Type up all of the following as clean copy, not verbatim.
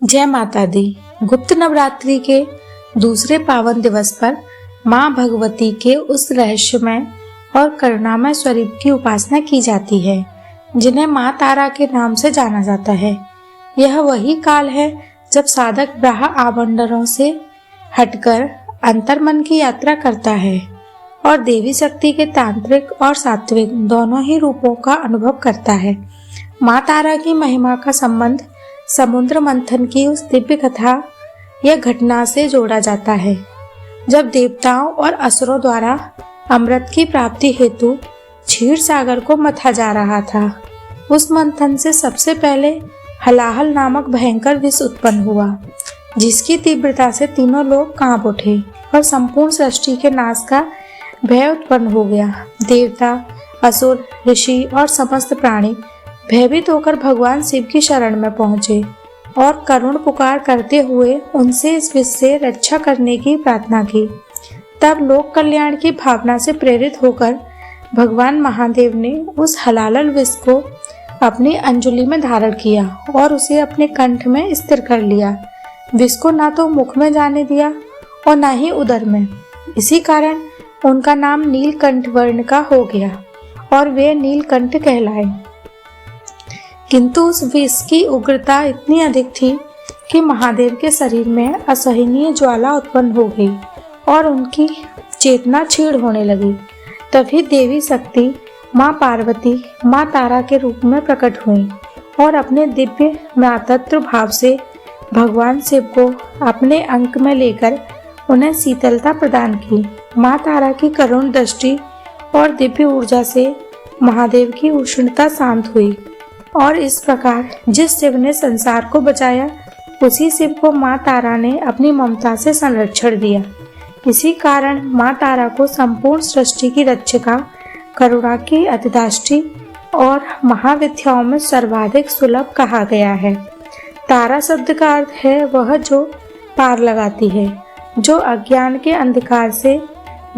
जय माता दी। गुप्त नवरात्रि के दूसरे पावन दिवस पर मां भगवती के उस रहस्यमय और करुणामय स्वरूप की उपासना की जाती है जिन्हें मां तारा के नाम से जाना जाता है। यह वही काल है जब साधक बाह्य आबंडरों से हटकर अंतर्मन की यात्रा करता है और देवी शक्ति के तांत्रिक और सात्विक दोनों ही रूपों का अनुभव करता है। मां तारा की महिमा का संबंध समुद्र मंथन की उस दिव्य कथा या घटना से जोड़ा जाता है जब देवताओं और असुरों द्वारा अमृत की प्राप्ति हेतु क्षीर सागर को मथा जा रहा था। उस मंथन से सबसे पहले हलाहल नामक भयंकर विष उत्पन्न हुआ, जिसकी तीव्रता से तीनों लोग कांप उठे और संपूर्ण सृष्टि के नाश का भय उत्पन्न हो गया। देवता, असुर, ऋषि और समस्त प्राणी भयभीत होकर भगवान शिव की शरण में पहुंचे और करुण पुकार करते हुए उनसे इस विष से रक्षा करने की प्रार्थना की। तब लोक कल्याण की भावना से प्रेरित होकर भगवान महादेव ने उस हलाहल विष को अपनी अंजलि में धारण किया और उसे अपने कंठ में स्थिर कर लिया। विष को ना तो मुख में जाने दिया और ना ही उदर में। इसी कारण उनका नाम नीलकंठ वर्ण का हो गया और वे नीलकंठ कहलाए। किंतु उस विष की उग्रता इतनी अधिक थी कि महादेव के शरीर में असहनीय ज्वाला उत्पन्न हो गई और उनकी चेतना क्षीण होने लगी। तभी देवी शक्ति मां पार्वती मां तारा के रूप में प्रकट हुई और अपने दिव्य मातृत्व भाव से भगवान शिव को अपने अंक में लेकर उन्हें शीतलता प्रदान की। मां तारा की करुण दृष्टि और दिव्य ऊर्जा से महादेव की उष्णता शांत हुई और इस प्रकार जिस शिव ने संसार को बचाया उसी शिव को मां तारा ने अपनी ममता से संरक्षण दिया। इसी कारण मां तारा को संपूर्ण सृष्टि की रक्षिका, करुणा की अधिष्ठात्री और महाविद्याओं में सर्वाधिक सुलभ कहा गया है। तारा शब्द का अर्थ है वह जो पार लगाती है, जो अज्ञान के अंधकार से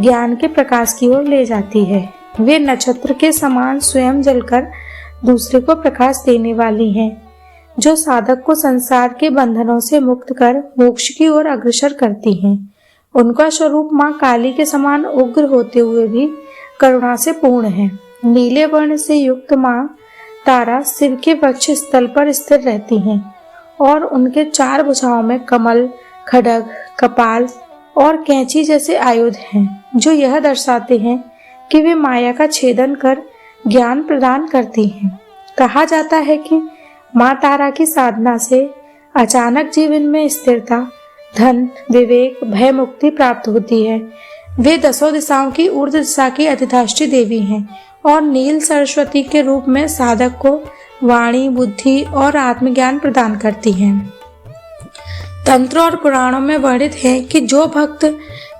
ज्ञान के प्रकाश की ओर ले जाती है। वे नक्षत्र के समान स्वयं जलकर दूसरे को प्रकाश देने वाली हैं, जो साधक को संसार के बंधनों से मुक्त कर मोक्ष की ओर अग्रसर करती हैं। उनका स्वरूप मां काली के समान उग्र होते हुए भी करुणा से पूर्ण है। नीले वर्ण से युक्त मां तारा शिव के वक्ष स्थल पर स्थिर रहती हैं और उनके चार भुजाओं में कमल, खड्ग, कपाल और कैंची जैसे आयुध हैं, जो यह दर्शाते हैं कि वे माया का छेदन कर ज्ञान प्रदान करती हैं। कहा जाता है कि मां तारा की साधना से अचानक जीवन में स्थिरता, धन, विवेक, भय मुक्ति प्राप्त होती है। वे दसों दिशाओं की ऊर्ध्व दिशा की अधिष्ठात्री देवी हैं और नील सरस्वती के रूप में साधक को वाणी, बुद्धि और आत्मज्ञान प्रदान करती हैं। तंत्र और पुराणों में वर्णित है कि जो भक्त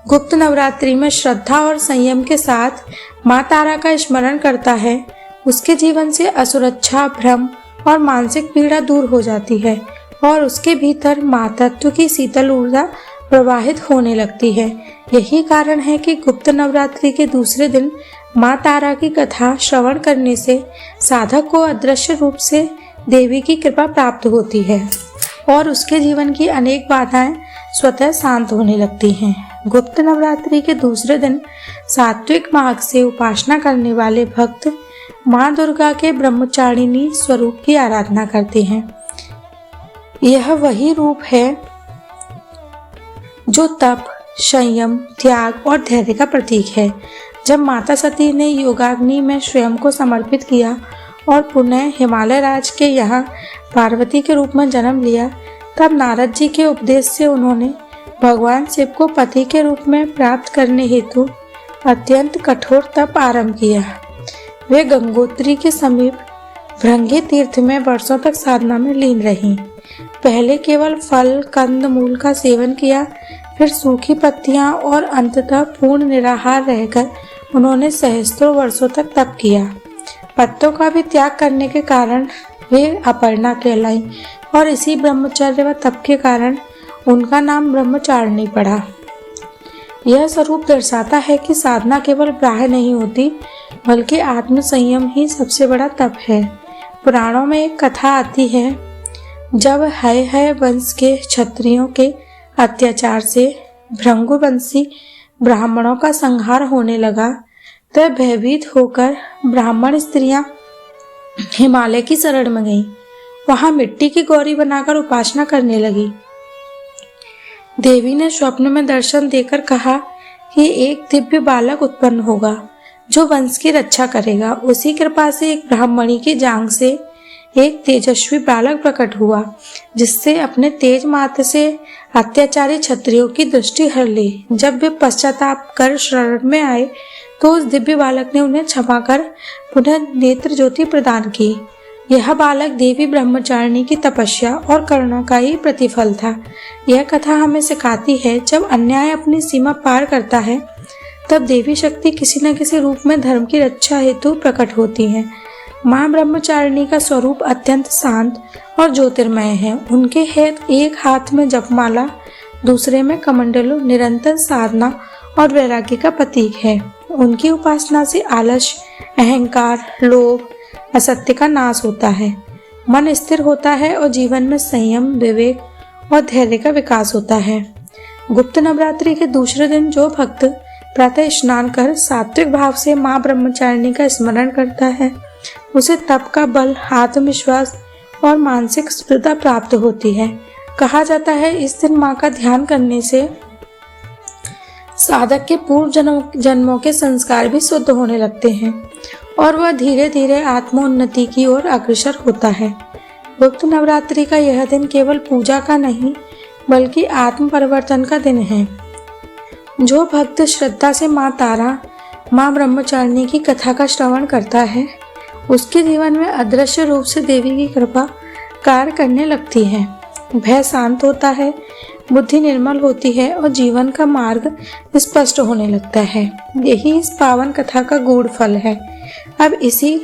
गुप्त नवरात्रि में श्रद्धा और संयम के साथ मां तारा का स्मरण करता है, उसके जीवन से असुरक्षा, भ्रम और मानसिक पीड़ा दूर हो जाती है और उसके भीतर मातृत्व की शीतल ऊर्जा प्रवाहित होने लगती है। यही कारण है कि गुप्त नवरात्रि के दूसरे दिन मां तारा की कथा श्रवण करने से साधक को अदृश्य रूप से देवी की कृपा प्राप्त होती है और उसके जीवन की अनेक बाधाएं स्वतः शांत होने लगती हैं। गुप्त नवरात्रि के दूसरे दिन सात्विक मार्ग से उपासना करने वाले भक्त मां दुर्गा के ब्रह्मचारिणी स्वरूप की आराधना करते हैं। यह वही रूप है जो तप, संयम, त्याग और धैर्य का प्रतीक है। जब माता सती ने योगाग्नि में स्वयं को समर्पित किया और पुनः हिमालय राज के यहाँ पार्वती के रूप में जन्म लिया, तब नारद जी के उपदेश से उन्होंने भगवान शिव को पति के रूप में प्राप्त करने हेतु अत्यंत कठोर तप आरंभ किया। वे गंगोत्री के समीप भृंगी तीर्थ में वर्षों तक साधना में लीन रहीं। पहले केवल फल, कंद, मूल का सेवन किया, फिर सूखी पत्तियां और अंततः पूर्ण निराहार रहकर उन्होंने सहस्त्रों वर्षों तक तप किया। पत्तों का भी त्याग करने के कारण वे अपर्णा कहलाई और इसी ब्रह्मचर्य व तप के कारण उनका नाम ब्रह्मचारिणी पड़ा। यह स्वरूप दर्शाता है कि साधना केवल बाह्य नहीं होती, बल्कि आत्म संयम ही सबसे बड़ा तप है। पुराणों में एक कथा आती है जब है वंश के क्षत्रियों के अत्याचार से भृंगुवंशी ब्राह्मणों का संहार होने लगा, तब भयभीत होकर ब्राह्मण स्त्रियां हिमालय की शरण में गईं। वहां मिट्टी की गौरी बनाकर उपासना करने लगी। देवी ने स्वप्न में दर्शन देकर कहा कि एक दिव्य बालक उत्पन्न होगा जो वंश की रक्षा करेगा। उसी कृपा से एक ब्राह्मणी की जांघ से एक तेजस्वी बालक प्रकट हुआ, जिससे अपने तेज मात्र से अत्याचारी क्षत्रियों की दृष्टि हर ली। जब वे पश्चाताप कर शरण में आए तो उस दिव्य बालक ने उन्हें क्षमा कर पुनः नेत्र ज्योति प्रदान की। यह बालक देवी ब्रह्मचारिणी की तपस्या और करुणा का ही प्रतिफल था। यह कथा हमें सिखाती है, जब अन्याय अपनी सीमा पार करता है तब देवी शक्ति किसी न किसी रूप में धर्म की रक्षा हेतु प्रकट होती है। माँ ब्रह्मचारिणी का स्वरूप अत्यंत शांत और ज्योतिर्मय है। उनके एक हाथ में जपमाला, दूसरे में कमंडलू निरंतर साधना और वैराग्य का प्रतीक है। उनकी उपासना से आलस्य, अहंकार, लोभ, असत्य का नाश होता है, मन स्थिर होता है और जीवन में संयम, विवेक और धैर्य का विकास होता है। गुप्त नवरात्रि के दूसरे दिन जो भक्त प्रातः स्नान कर सात्विक भाव से माँ ब्रह्मचारिणी का स्मरण करता है, उसे तप का बल, आत्मविश्वास और मानसिक स्थिरता प्राप्त होती है। कहा जाता है इस दिन माँ का ध्यान करने से साधक के पूर्व जन्मों के संस्कार भी शुद्ध होने लगते हैं और वह धीरे धीरे आत्मोन्नति की ओर अग्रसर होता है। गुप्त नवरात्रि का यह दिन केवल पूजा का नहीं बल्कि आत्म परिवर्तन का दिन है। जो भक्त श्रद्धा से माँ तारा, माँ ब्रह्मचारिणी की कथा का श्रवण करता है, उसके जीवन में अदृश्य रूप से देवी की कृपा कार्य करने लगती है। भय शांत होता है, बुद्धि निर्मल होती है और जीवन का मार्ग स्पष्ट होने लगता है। यही इस पावन कथा का गूढ़ फल है। अब इसी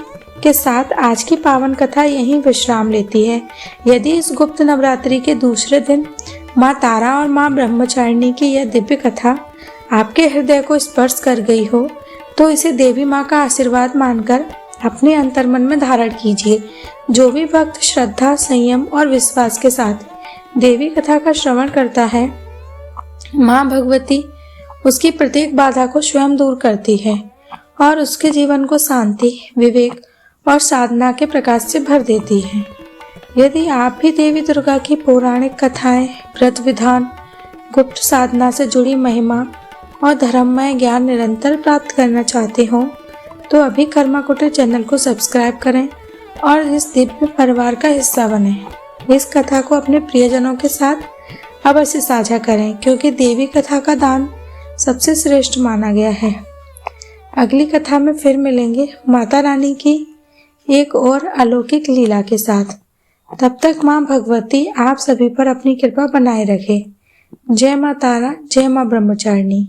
के साथ आज की पावन कथा यहीं विश्राम लेती है। यदि इस गुप्त नवरात्रि के दूसरे दिन माँ तारा और माँ ब्रह्मचारिणी की यह दिव्य कथा आपके हृदय को स्पर्श कर गई हो, तो इसे देवी माँ का आशीर्वाद मानकर अपने अंतर्मन में धारण कीजिए। जो भी भक्त श्रद्धा, संयम और विश्वास के साथ देवी कथा का श्रवण करता है, माँ भगवती उसकी प्रत्येक बाधा को स्वयं दूर करती है और उसके जीवन को शांति, विवेक और साधना के प्रकाश से भर देती है। यदि आप भी देवी दुर्गा की पौराणिक कथाएं, व्रत विधान, गुप्त साधना से जुड़ी महिमा और धर्ममय ज्ञान निरंतर प्राप्त करना चाहते हो, तो अभी कर्मा कुटीर चैनल को सब्सक्राइब करें और इस दिव्य परिवार का हिस्सा बने। इस कथा को अपने प्रियजनों के साथ अवश्य साझा करें, क्योंकि देवी कथा का दान सबसे श्रेष्ठ माना गया है। अगली कथा में फिर मिलेंगे माता रानी की एक और अलौकिक लीला के साथ। तब तक माँ भगवती आप सभी पर अपनी कृपा बनाए रखे। जय माँ तारा, जय माँ ब्रह्मचारिणी।